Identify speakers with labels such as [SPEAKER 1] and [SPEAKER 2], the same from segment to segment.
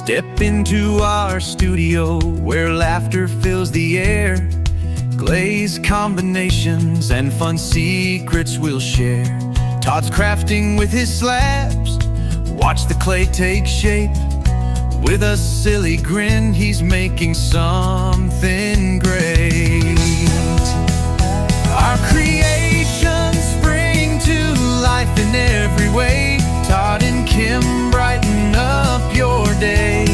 [SPEAKER 1] Step into our studio where laughter fills the air. Glaze combinations and fun secrets we'll share. Todd's crafting with his slabs. Watch the clay take shape. With a silly grin, he's making something great. Our creations spring to life in every way. Todd and Kim brighten up your day.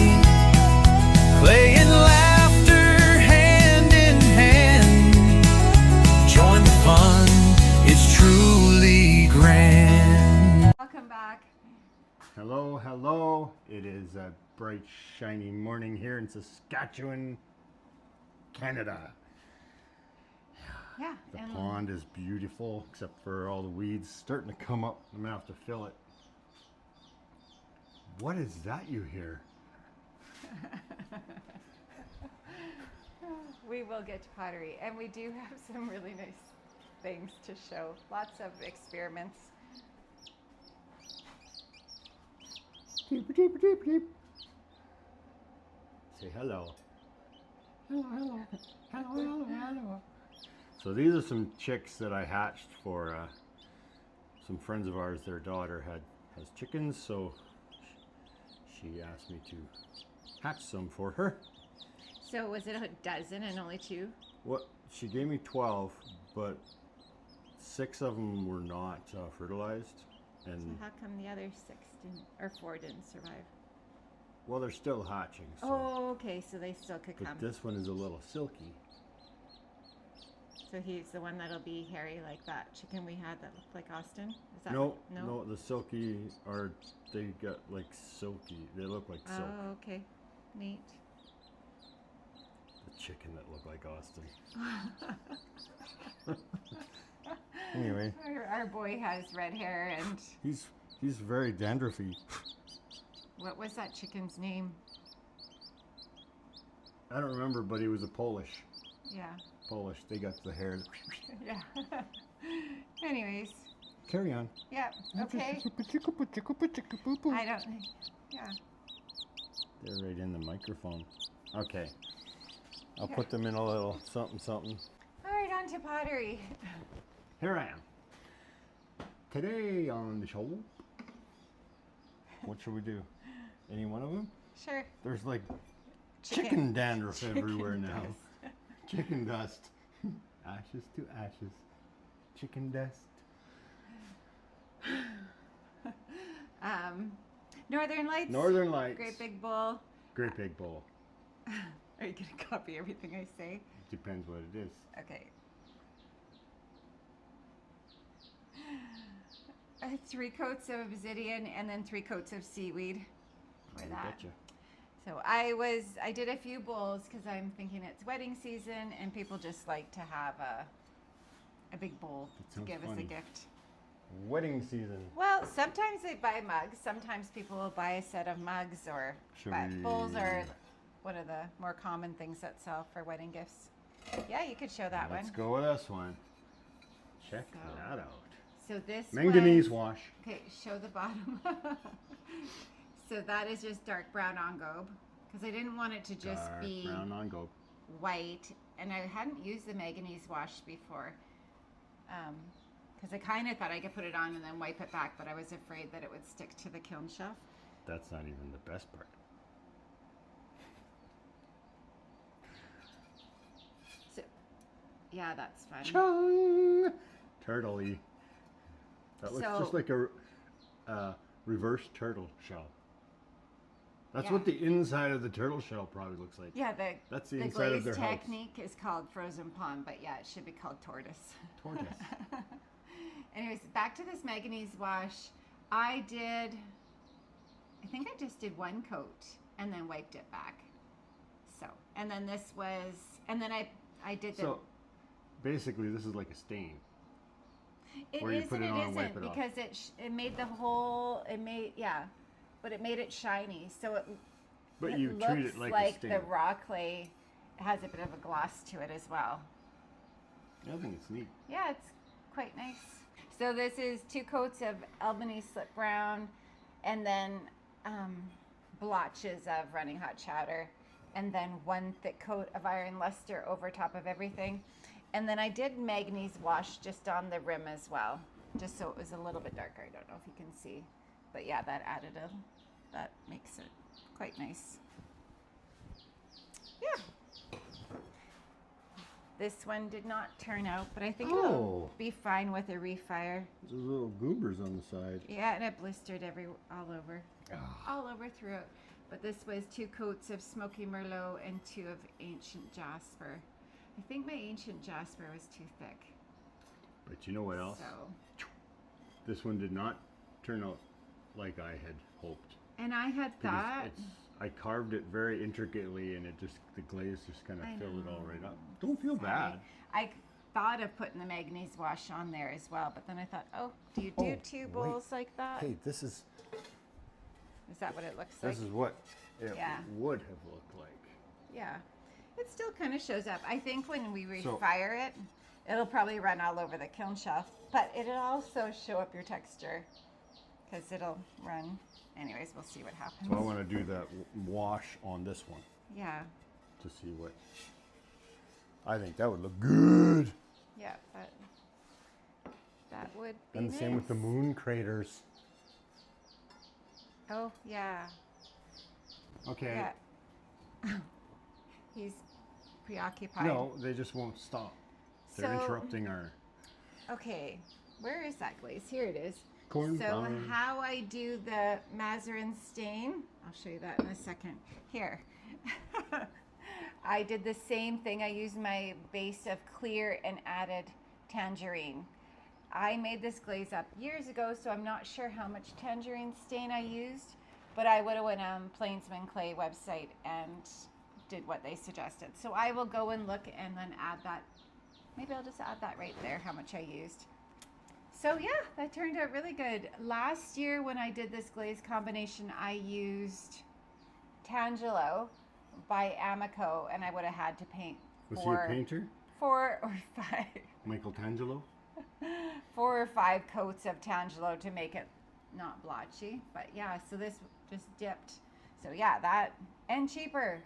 [SPEAKER 1] Play and laughter hand in hand. Join the fun, it's truly grand.
[SPEAKER 2] Welcome back.
[SPEAKER 3] Hello, hello. It is a bright, shiny morning here in Saskatchewan, Canada.
[SPEAKER 2] Yeah.
[SPEAKER 3] The pond is beautiful, except for all the weeds starting to come up. I'm gonna have to fill it. What is that you hear?
[SPEAKER 2] We will get to pottery, and we do have some really nice things to show. Lots of experiments.
[SPEAKER 3] Deep, deep, deep, deep. Say hello. Hello, hello. Hello, hello, hello. So these are some chicks that I hatched for some friends of ours. Their daughter has chickens, so she asked me to hatch some for her.
[SPEAKER 2] So was it a dozen and only 2?
[SPEAKER 3] What she gave me 12, but 6 of them were not fertilized, and
[SPEAKER 2] So how come the other 6 didn't, or 4 didn't survive?
[SPEAKER 3] well, they're still hatching. So.
[SPEAKER 2] Oh, okay, so they still could
[SPEAKER 3] But
[SPEAKER 2] come.
[SPEAKER 3] this one is a little silky.
[SPEAKER 2] So he's the one that'll be hairy like that chicken we had that looked like Austin? Is that
[SPEAKER 3] No,
[SPEAKER 2] no?
[SPEAKER 3] no, the silky are, they got like silky. They look like silk.
[SPEAKER 2] Oh, okay. Neat.
[SPEAKER 3] The chicken that looked like Austin. Anyway,
[SPEAKER 2] Our boy has red hair, and
[SPEAKER 3] he's very dandruffy.
[SPEAKER 2] what was that chicken's name?
[SPEAKER 3] I don't remember, but he was a Polish.
[SPEAKER 2] Yeah.
[SPEAKER 3] They got the hair.
[SPEAKER 2] Yeah. Anyways,
[SPEAKER 3] Carry on.
[SPEAKER 2] yeah, okay. I don't, yeah.
[SPEAKER 3] They're right in the microphone. Okay. I'll put them in a little something something.
[SPEAKER 2] All right, on to pottery.
[SPEAKER 3] Here I am. Today on the show, what should we do? Any one of them?
[SPEAKER 2] Sure.
[SPEAKER 3] There's like chicken dandruff everywhere now. Chicken dust. Ashes to ashes. Chicken dust.
[SPEAKER 2] Northern Lights.
[SPEAKER 3] Northern Lights.
[SPEAKER 2] Great big bowl.
[SPEAKER 3] Great big bowl.
[SPEAKER 2] Are you gonna copy everything I say?
[SPEAKER 3] Depends what it is.
[SPEAKER 2] Okay. 3 coats of obsidian and then 3 coats of seaweed for
[SPEAKER 3] You
[SPEAKER 2] that.
[SPEAKER 3] betcha.
[SPEAKER 2] So I did a few bowls because I'm thinking it's wedding season and people just like to have a big bowl to
[SPEAKER 3] sounds
[SPEAKER 2] give as a
[SPEAKER 3] funny.
[SPEAKER 2] gift.
[SPEAKER 3] Wedding season.
[SPEAKER 2] Well, sometimes they buy mugs. Sometimes people will buy a set of mugs or bowls are one of the more common things that sell for wedding gifts. Yeah, you could show that
[SPEAKER 3] Let's
[SPEAKER 2] one.
[SPEAKER 3] go with this one. Check
[SPEAKER 2] So-
[SPEAKER 3] that out.
[SPEAKER 2] So this
[SPEAKER 3] Manganese
[SPEAKER 2] was,
[SPEAKER 3] wash.
[SPEAKER 2] okay, show the bottom. So that is just dark brown engobe because I didn't want it to just
[SPEAKER 3] Dark
[SPEAKER 2] be
[SPEAKER 3] brown on go.
[SPEAKER 2] white, and I hadn't used the manganese wash before because I kind of thought I could put it on and then wipe it back, but I was afraid that it would stick to the kiln shelf.
[SPEAKER 3] That's not even the best part.
[SPEAKER 2] So yeah, that's fun.
[SPEAKER 3] Chung! Turtley. That looks
[SPEAKER 2] So-
[SPEAKER 3] just like a reverse turtle shell. That's
[SPEAKER 2] Yeah.
[SPEAKER 3] what the inside of the turtle shell probably looks like.
[SPEAKER 2] Yeah,
[SPEAKER 3] That's the
[SPEAKER 2] the
[SPEAKER 3] inside of
[SPEAKER 2] glaze
[SPEAKER 3] their house.
[SPEAKER 2] technique is called frozen pond, but yeah, it should be called tortoise.
[SPEAKER 3] Tortoise.
[SPEAKER 2] Anyways, back to this manganese wash. I think I just did 1 coat and then wiped it back. So, and then this was, and then I did the.
[SPEAKER 3] So basically, this is like a stain.
[SPEAKER 2] It
[SPEAKER 3] where you
[SPEAKER 2] is
[SPEAKER 3] put
[SPEAKER 2] and
[SPEAKER 3] it
[SPEAKER 2] it
[SPEAKER 3] on and wipe
[SPEAKER 2] isn't
[SPEAKER 3] it off.
[SPEAKER 2] because it made the whole, but it made it shiny. So it
[SPEAKER 3] But
[SPEAKER 2] it
[SPEAKER 3] you
[SPEAKER 2] looks
[SPEAKER 3] treat it like a stain.
[SPEAKER 2] the raw clay has a bit of a gloss to it as well.
[SPEAKER 3] I think it's neat.
[SPEAKER 2] Yeah, it's quite nice. So this is 2 coats of Albany slip brown and then blotches of running hot chowder, and then one thick coat of iron luster over top of everything. And then I did manganese wash just on the rim as well, just so it was a little bit darker. I don't know if you can see, but yeah, that makes it quite nice. Yeah. This one did not turn out, but I think it'll be fine with a refire.
[SPEAKER 3] There's little goobers on the side.
[SPEAKER 2] Yeah, and it blistered all over throughout. But this was 2 coats of Smoky Merlot and 2 of Ancient Jasper. I think my Ancient Jasper was too thick.
[SPEAKER 3] But you know what else?
[SPEAKER 2] So,
[SPEAKER 3] This one did not turn out like I had hoped.
[SPEAKER 2] and I had thought,
[SPEAKER 3] I carved it very intricately, and the glaze just kind of filled it all right up.
[SPEAKER 2] know.
[SPEAKER 3] Don't feel
[SPEAKER 2] Sorry.
[SPEAKER 3] bad.
[SPEAKER 2] I thought of putting the manganese wash on there as well, but then I thought, oh, do you do 2 bowls like that?
[SPEAKER 3] Hey, this is
[SPEAKER 2] Is that what it looks like?
[SPEAKER 3] this is what it
[SPEAKER 2] Yeah.
[SPEAKER 3] would have looked like.
[SPEAKER 2] Yeah. It still kind of shows up. I think when we refire it, it'll probably run all over the kiln shelf, but it'll also show up your texture because it'll run. Anyways, we'll see what happens.
[SPEAKER 3] So I want to do that wash on this one
[SPEAKER 2] Yeah.
[SPEAKER 3] to see what. I think that would look good.
[SPEAKER 2] Yeah, that would be
[SPEAKER 3] And the same with the
[SPEAKER 2] nice.
[SPEAKER 3] moon craters.
[SPEAKER 2] Oh, yeah.
[SPEAKER 3] Okay.
[SPEAKER 2] Yeah. He's preoccupied.
[SPEAKER 3] No, they just won't stop. They're
[SPEAKER 2] So-
[SPEAKER 3] interrupting our.
[SPEAKER 2] Okay, where is that glaze? Here it is.
[SPEAKER 3] Corn
[SPEAKER 2] So
[SPEAKER 3] pound.
[SPEAKER 2] how I do the mazerine stain, I'll show you that in a second. Here. I did the same thing. I used my base of clear and added tangerine. I made this glaze up years ago, so I'm not sure how much tangerine stain I used, but I would have went on Plainsman Clay website and did what they suggested. So I will go and look and then add that. Maybe I'll just add that right there, how much I used. So yeah, that turned out really good. Last year when I did this glaze combination, I used Tangelo by Amaco, and I would have had to paint
[SPEAKER 3] Was he a painter?
[SPEAKER 2] 4 or 5.
[SPEAKER 3] Michelangelo?
[SPEAKER 2] 4 or 5 coats of Tangelo to make it not blotchy. But yeah, so this just dipped. So yeah, that, and cheaper.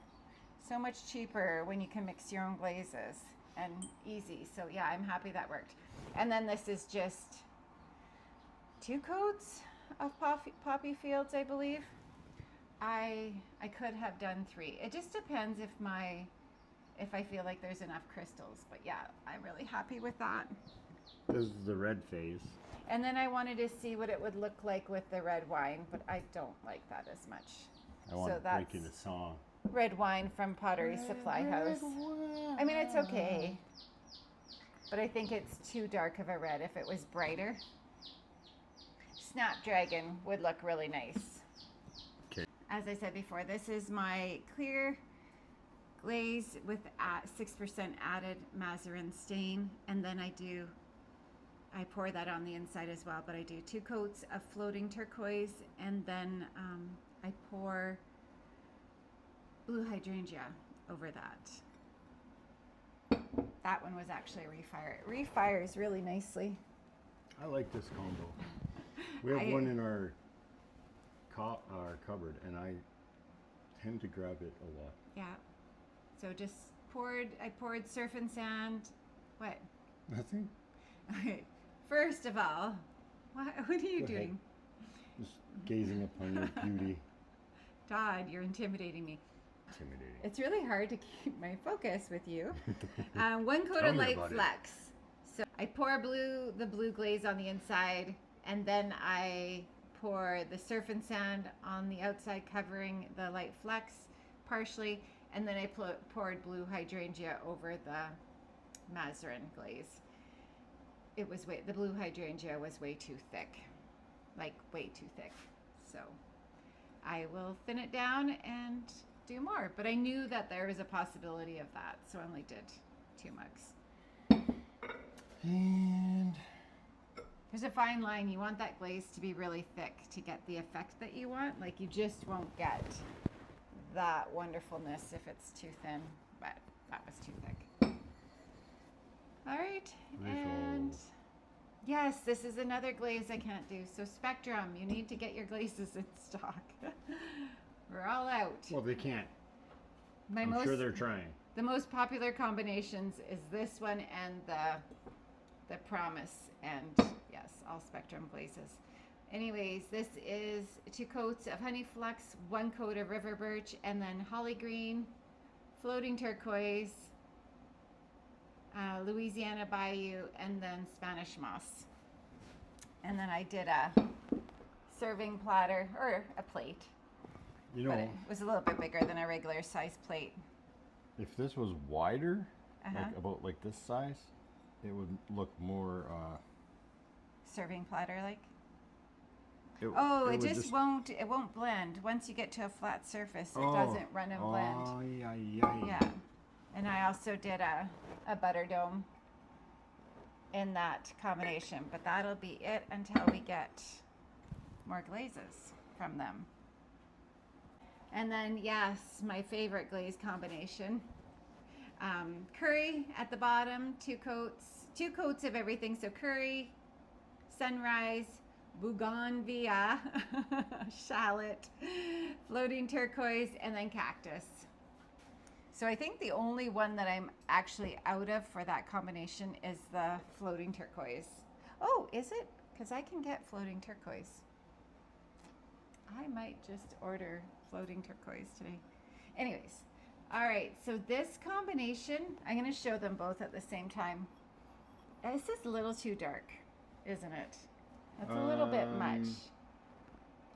[SPEAKER 2] So much cheaper when you can mix your own glazes, and easy. So yeah, I'm happy that worked. And then this is just 2 coats of poppy fields, I believe. I could have done 3. It just depends if I feel like there's enough crystals. But yeah, I'm really happy with that.
[SPEAKER 3] This is the red phase.
[SPEAKER 2] And then I wanted to see what it would look like with the red wine, but I don't like that as much.
[SPEAKER 3] I want
[SPEAKER 2] So
[SPEAKER 3] to break
[SPEAKER 2] that's
[SPEAKER 3] in a song.
[SPEAKER 2] red wine from Pottery Supply House. I mean, it's okay, but I think it's too dark of a red. If it was brighter, Snapdragon would look really nice.
[SPEAKER 3] Okay.
[SPEAKER 2] As I said before, this is my clear glaze with 6% added mazerine stain, and then I pour that on the inside as well, but I do 2 coats of floating turquoise, and then I pour blue hydrangea over that. That one was actually a refire. It refires really nicely.
[SPEAKER 3] I like this combo. We have one in our cupboard, and I tend to grab it a lot.
[SPEAKER 2] Yeah. So just I poured surf and sand. What?
[SPEAKER 3] Nothing?
[SPEAKER 2] Okay. First of all, what are you
[SPEAKER 3] Go ahead.
[SPEAKER 2] doing?
[SPEAKER 3] Just gazing upon your beauty.
[SPEAKER 2] Todd, you're intimidating me.
[SPEAKER 3] Intimidating.
[SPEAKER 2] It's really hard to keep my focus with you. 1 coat
[SPEAKER 3] Tell
[SPEAKER 2] of
[SPEAKER 3] me
[SPEAKER 2] light
[SPEAKER 3] about it.
[SPEAKER 2] flex. So I pour the blue glaze on the inside, and then I pour the surf and sand on the outside, covering the light flex partially, and then I poured blue hydrangea over the mazerine glaze. The blue hydrangea was way too thick, like way too thick. So I will thin it down and do more, but I knew that there was a possibility of that, so I only did 2 mugs.
[SPEAKER 3] And
[SPEAKER 2] There's a fine line. You want that glaze to be really thick to get the effect that you want. Like, you just won't get that wonderfulness if it's too thin, but that was too thick. All right, and yes, this is another glaze I can't do. So Spectrum, you need to get your glazes in stock. We're all out.
[SPEAKER 3] Well, they can't.
[SPEAKER 2] I'm
[SPEAKER 3] sure they're trying.
[SPEAKER 2] The most popular combinations is this one and the Promise, and yes, all spectrum glazes. Anyways, this is 2 coats of honey flux, 1 coat of river birch, and then holly green, floating turquoise, Louisiana Bayou, and then Spanish moss. And then I did a serving platter, or a plate.
[SPEAKER 3] You know,
[SPEAKER 2] But it was a little bit bigger than a regular size plate.
[SPEAKER 3] if this was wider,
[SPEAKER 2] Uh-huh.
[SPEAKER 3] like about like this size, it would look more.
[SPEAKER 2] Serving platter like.
[SPEAKER 3] It
[SPEAKER 2] It
[SPEAKER 3] would
[SPEAKER 2] just won't. It won't blend. Once you get to a flat surface, it
[SPEAKER 3] Oh.
[SPEAKER 2] doesn't run and blend.
[SPEAKER 3] Oh, yeah.
[SPEAKER 2] Yeah. And I also did a butter dome in that combination, but that'll be it until we get more glazes from them. And then, yes, my favorite glaze combination. Curry at the bottom, 2 coats of everything. So curry, sunrise, bougainvillea, shallot, floating turquoise, and then cactus. So I think the only one that I'm actually out of for that combination is the floating turquoise. Oh, is it? Because I can get floating turquoise. I might just order floating turquoise today. Anyways, all right, so this combination, I'm going to show them both at the same time. This is a little too dark, isn't it? That's a little bit much.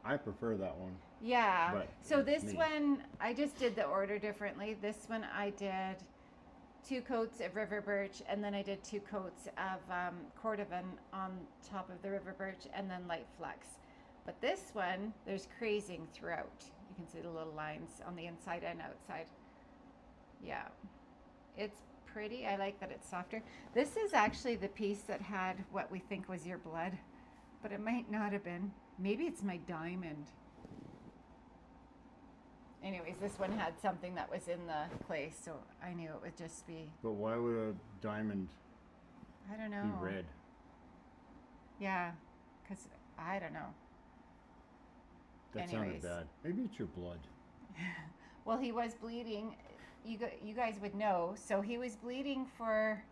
[SPEAKER 3] I prefer that one.
[SPEAKER 2] Yeah.
[SPEAKER 3] But
[SPEAKER 2] So
[SPEAKER 3] it's
[SPEAKER 2] this
[SPEAKER 3] me.
[SPEAKER 2] one, I just did the order differently. This one I did 2 coats of river birch, and then I did 2 coats of cordovan on top of the river birch, and then light flux. But this one, there's crazing throughout. You can see the little lines on the inside and outside. Yeah. It's pretty. I like that it's softer. This is actually the piece that had what we think was your blood, but it might not have been. Maybe it's my diamond. Anyways, this one had something that was in the clay, so I knew it would just be,
[SPEAKER 3] But why would a diamond
[SPEAKER 2] I don't
[SPEAKER 3] be
[SPEAKER 2] know.
[SPEAKER 3] red?
[SPEAKER 2] Yeah, because I don't know.
[SPEAKER 3] That
[SPEAKER 2] Anyways.
[SPEAKER 3] sounded bad. Maybe it's your blood.
[SPEAKER 2] Well, he was bleeding. You guys would know. So he was bleeding for,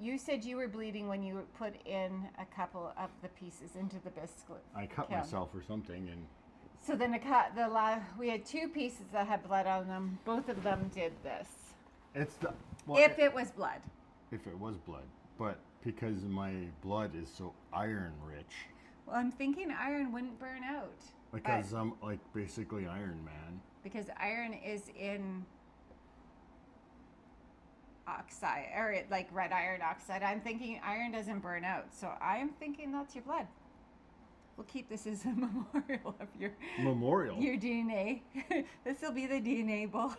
[SPEAKER 2] you said you were bleeding when you put in a couple of the pieces into the biscuit.
[SPEAKER 3] I cut
[SPEAKER 2] kiln.
[SPEAKER 3] myself or something, and
[SPEAKER 2] So then we had 2 pieces that had blood on them. Both of them did this.
[SPEAKER 3] it's the well,
[SPEAKER 2] If it was blood.
[SPEAKER 3] if it was blood, but because my blood is so iron rich,
[SPEAKER 2] Well, I'm thinking iron wouldn't burn out.
[SPEAKER 3] because I'm like basically Iron Man.
[SPEAKER 2] Because iron is in oxide, or like red iron oxide. I'm thinking iron doesn't burn out, so I'm thinking that's your blood. We'll keep this as a memorial of your
[SPEAKER 3] Memorial.
[SPEAKER 2] your DNA. This will be the DNA bowl.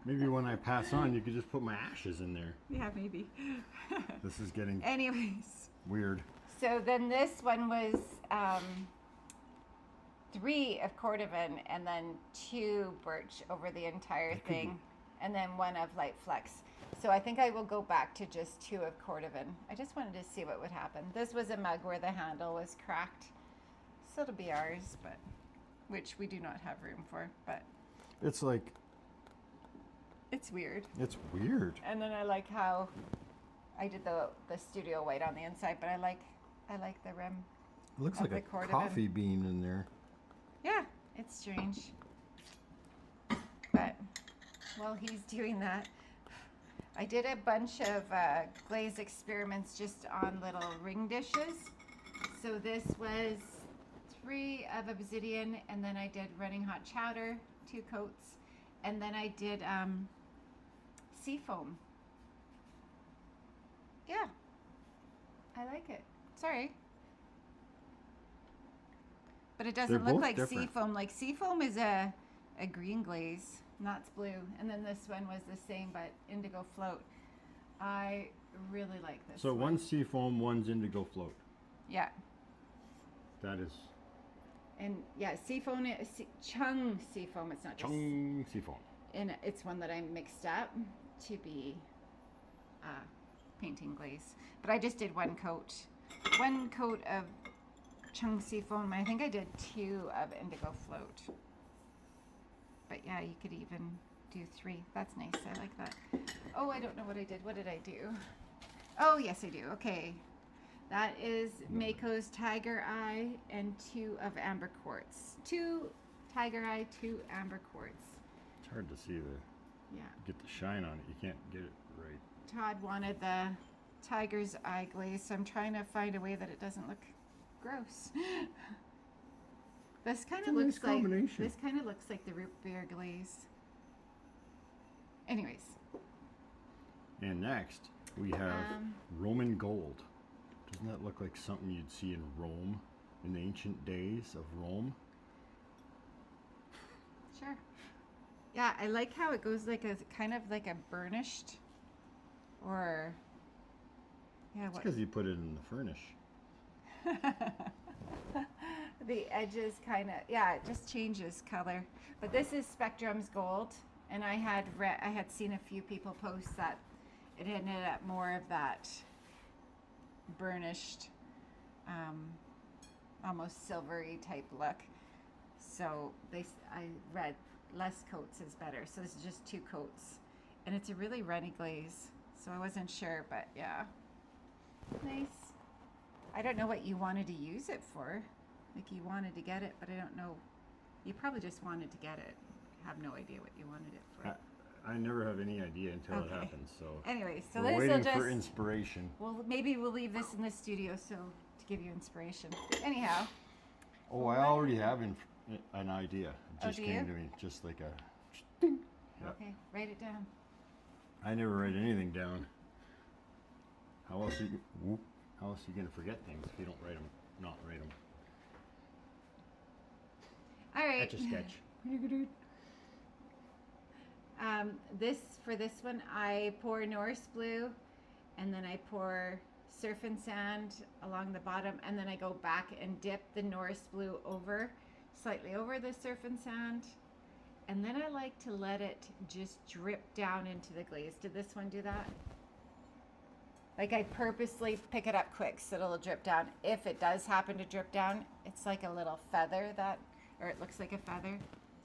[SPEAKER 3] Maybe when I pass on, you could just put my ashes in there.
[SPEAKER 2] Yeah, maybe.
[SPEAKER 3] This is getting
[SPEAKER 2] Anyways,
[SPEAKER 3] weird.
[SPEAKER 2] so then this one was 3 of cordovan and then 2 birch over the entire
[SPEAKER 3] could
[SPEAKER 2] thing, and then 1 of light flex. So I think I will go back to just 2 of cordovan. I just wanted to see what would happen. This was a mug where the handle was cracked, so it'll be ours, but which we do not have room for. But
[SPEAKER 3] It's like
[SPEAKER 2] it's weird.
[SPEAKER 3] it's weird.
[SPEAKER 2] And then I like how I did the studio white on the inside, but I like the rim.
[SPEAKER 3] It looks
[SPEAKER 2] Of
[SPEAKER 3] like
[SPEAKER 2] the
[SPEAKER 3] a
[SPEAKER 2] cordovan.
[SPEAKER 3] coffee bean in there.
[SPEAKER 2] Yeah, it's strange. But while he's doing that, I did a bunch of glaze experiments just on little ring dishes. So this was 3 of obsidian, and then I did running hot chowder, 2 coats, and then I did sea foam. Yeah, I like it. Sorry. But it doesn't
[SPEAKER 3] They're
[SPEAKER 2] look
[SPEAKER 3] both
[SPEAKER 2] like
[SPEAKER 3] different.
[SPEAKER 2] sea foam. Like sea foam is a green glaze, not blue. And then this one was the same, but indigo float. I really like this
[SPEAKER 3] So
[SPEAKER 2] one.
[SPEAKER 3] one's seafoam, one's indigo float.
[SPEAKER 2] Yeah.
[SPEAKER 3] That is
[SPEAKER 2] And yeah, sea foam, chung sea foam. It's not just,
[SPEAKER 3] chung seafoam.
[SPEAKER 2] and it's one that I mixed up to be painting glaze. But I just did 1 coat. 1 coat of chung sea foam. I think I did 2 of indigo float. yeah, you could even do 3. That's nice. I like that. Oh, I don't know what I did. What did I do? Oh, yes, I do. Okay. That is Mayco's Tiger Eye and 2 of Amber Quartz. 2 Tiger Eye, 2 Amber Quartz.
[SPEAKER 3] It's hard to see get the shine on it. You can't get it right.
[SPEAKER 2] Todd wanted the Tiger's Eye glaze, so I'm trying to find a way that it doesn't look gross. This kind of looks like the root beer glaze. Anyways.
[SPEAKER 3] And next we have Roman gold. Doesn't that look like something you'd see in Rome, in the ancient days of Rome?
[SPEAKER 2] Sure. Yeah, I like how it goes like a kind of like a burnished, or yeah.
[SPEAKER 3] It's because you put it in the furnish.
[SPEAKER 2] The edges kind of, yeah, it just changes color. But this is Spectrum's gold, and I had seen a few people post that it ended up more of that burnished, almost silvery type look. So I read less coats is better. So this is just 2 coats, and it's a really runny glaze. So I wasn't sure, but yeah, nice. I don't know what you wanted to use it for. Like you wanted to get it, but I don't know. You probably just wanted to get it. I have no idea what you wanted it for.
[SPEAKER 3] I never have any idea until it happens. So
[SPEAKER 2] anyway, so
[SPEAKER 3] we're waiting for inspiration.
[SPEAKER 2] Well, maybe we'll leave this in the studio so to give you inspiration. Anyhow.
[SPEAKER 3] Oh, I already have an idea. It just came to me, just like a. Ding. Yep.
[SPEAKER 2] Okay, write it down.
[SPEAKER 3] I never write anything down. How else are you gonna forget things if you don't write them? Not write them.
[SPEAKER 2] All right.
[SPEAKER 3] Etch a sketch.
[SPEAKER 2] For this one, I pour Norse blue, and then I pour surf and sand along the bottom, and then I go back and dip the Norse blue slightly over the surf and sand, and then I like to let it just drip down into the glaze. Did this one do that? Like I purposely pick it up quick so it'll drip down. If it does happen to drip down, it's like a little feather or it looks like a feather.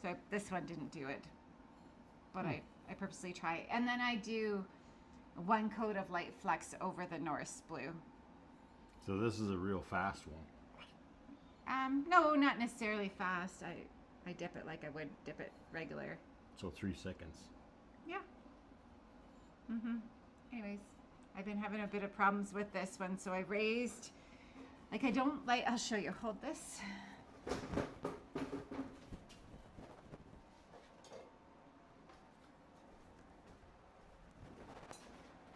[SPEAKER 2] So this one didn't do it, but I purposely try. And then I do 1 coat of light flex over the Norse blue.
[SPEAKER 3] So this is a real fast one.
[SPEAKER 2] No, not necessarily fast. I dip it like I would dip it regular.
[SPEAKER 3] So 3 seconds.
[SPEAKER 2] Yeah. Anyways, I've been having a bit of problems with this one, so I raised, like I don't like, I'll show you, hold this.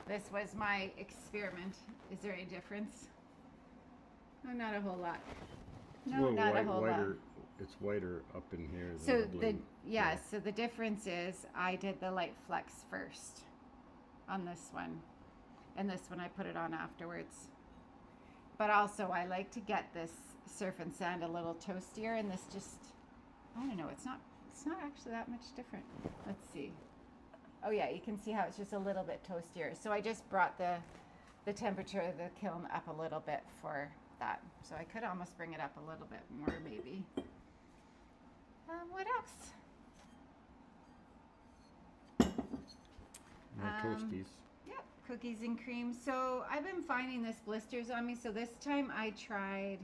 [SPEAKER 2] This was my experiment. Is there any difference? No, not a whole lot. No, not a whole lot.
[SPEAKER 3] It's whiter up in here than
[SPEAKER 2] So
[SPEAKER 3] the blue.
[SPEAKER 2] so the difference is I did the light flex first on this one, and this one I put it on afterwards. But also I like to get this surf and sand a little toastier, and this just, I don't know, it's not actually that much different. Let's see. Oh yeah, you can see how it's just a little bit toastier. So I just brought the temperature of the kiln up a little bit for that. So I could almost bring it up a little bit more maybe. What else?
[SPEAKER 3] More toasties.
[SPEAKER 2] Yep, cookies and cream. So I've been finding this blisters on me. So this time I tried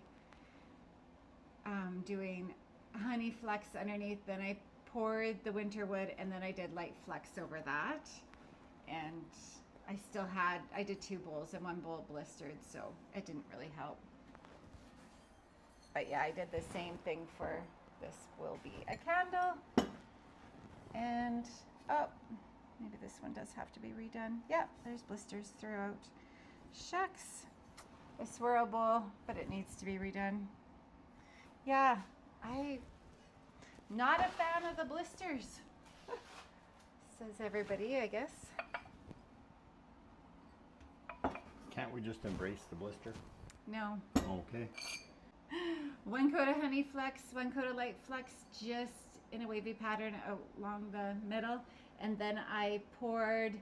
[SPEAKER 2] doing honey flex underneath. Then I poured the winter wood, and then I did light flex over that. And I did 2 bowls, and 1 bowl blistered, so it didn't really help. But yeah, I did the same thing for this will be a candle. And, oh, maybe this one does have to be redone. Yeah, there's blisters throughout. Shucks. A swirl bowl, but it needs to be redone. Yeah, I'm not a fan of the blisters. Says everybody, I guess.
[SPEAKER 3] Can't we just embrace the blister?
[SPEAKER 2] No.
[SPEAKER 3] Okay.
[SPEAKER 2] 1 coat of honey flex, 1 coat of light flex, just in a wavy pattern along the middle, and then I poured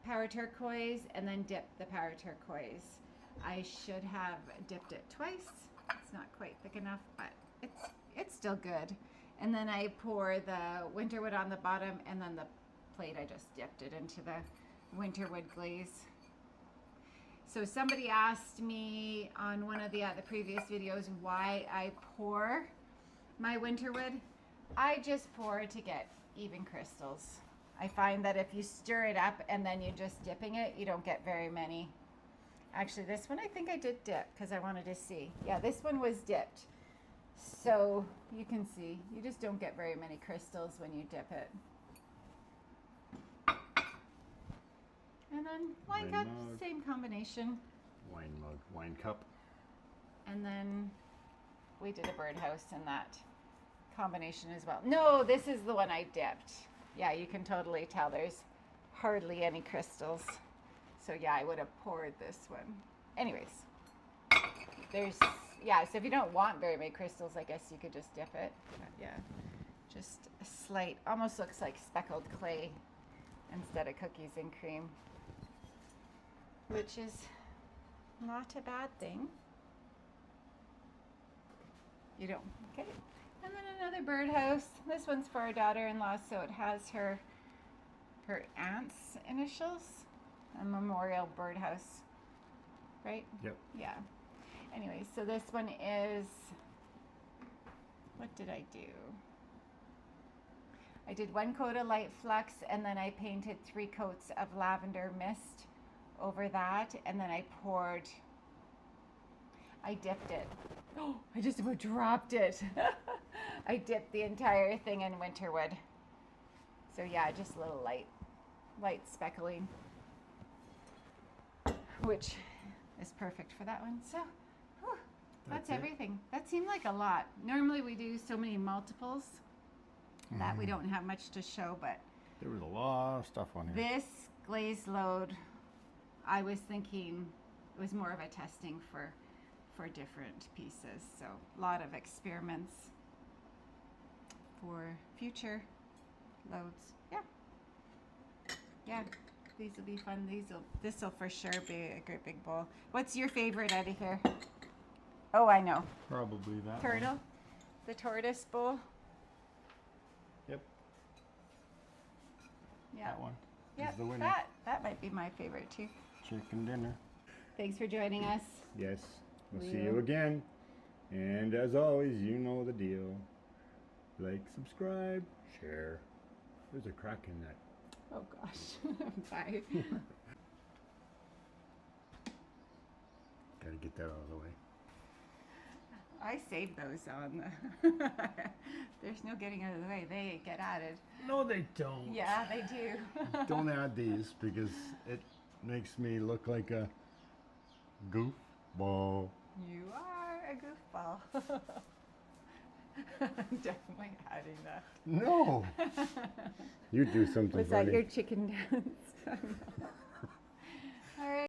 [SPEAKER 2] powder turquoise and then dipped the powder turquoise. I should have dipped it twice. It's not quite thick enough, but it's still good. And then I pour the winterwood on the bottom, and then the plate, I just dipped it into the winterwood glaze. So somebody asked me on one of the previous videos why I pour my winterwood. I just pour to get even crystals. I find that if you stir it up and then you're just dipping it, you don't get very many. Actually, this one I think I did dip because I wanted to see. Yeah, this one was dipped. So you can see, you just don't get very many crystals when you dip it. And then wine cup, same combination.
[SPEAKER 3] Wine mug, wine cup.
[SPEAKER 2] And then we did a birdhouse in that combination as well. No, this is the one I dipped. Yeah, you can totally tell there's hardly any crystals. So yeah, I would have poured this one. Anyways, there's, yeah, so if you don't want very many crystals, I guess you could just dip it. But yeah, just a slight, almost looks like speckled clay instead of cookies and cream, which is not a bad thing. You don't, okay. And then another birdhouse. This one's for our daughter-in-law, so it has her aunt's initials. A memorial birdhouse, right?
[SPEAKER 3] Yep.
[SPEAKER 2] Yeah. Anyway, so this one is, what did I do? I did 1 coat of light flux, and then I painted 3 coats of lavender mist over that, and then I dipped it. Oh, I just about dropped it. I dipped the entire thing in winterwood. So yeah, just a little light speckling, which is perfect for that one. So whew, that's everything. That seemed like a lot. Normally we do so many multiples that we don't have much to show, but
[SPEAKER 3] there was a lot of stuff on here.
[SPEAKER 2] This glaze load, I was thinking it was more of a testing for different pieces. So a lot of experiments for future loads. Yeah. Yeah. These will be fun. This will for sure be a great big bowl. What's your favorite out of here? Oh, I know.
[SPEAKER 3] Probably that
[SPEAKER 2] Turtle.
[SPEAKER 3] one.
[SPEAKER 2] The tortoise bowl.
[SPEAKER 3] Yep.
[SPEAKER 2] Yeah.
[SPEAKER 3] That one.
[SPEAKER 2] Yeah.
[SPEAKER 3] Is the winner.
[SPEAKER 2] That might be my favorite too.
[SPEAKER 3] Chicken dinner.
[SPEAKER 2] Thanks for joining us.
[SPEAKER 3] Yes. We'll see you again. And as always, you know the deal. Like, subscribe, share. There's a crack in that.
[SPEAKER 2] Oh gosh. Bye.
[SPEAKER 3] Gotta get that out of the way.
[SPEAKER 2] I saved those on the there's no getting out of the way. They get added.
[SPEAKER 3] No, they don't.
[SPEAKER 2] Yeah, they do.
[SPEAKER 3] Don't add these because it makes me look like a goofball.
[SPEAKER 2] You are a goofball. I'm definitely adding that.
[SPEAKER 3] No. You do something
[SPEAKER 2] Was
[SPEAKER 3] funny.
[SPEAKER 2] that your chicken dance? All right.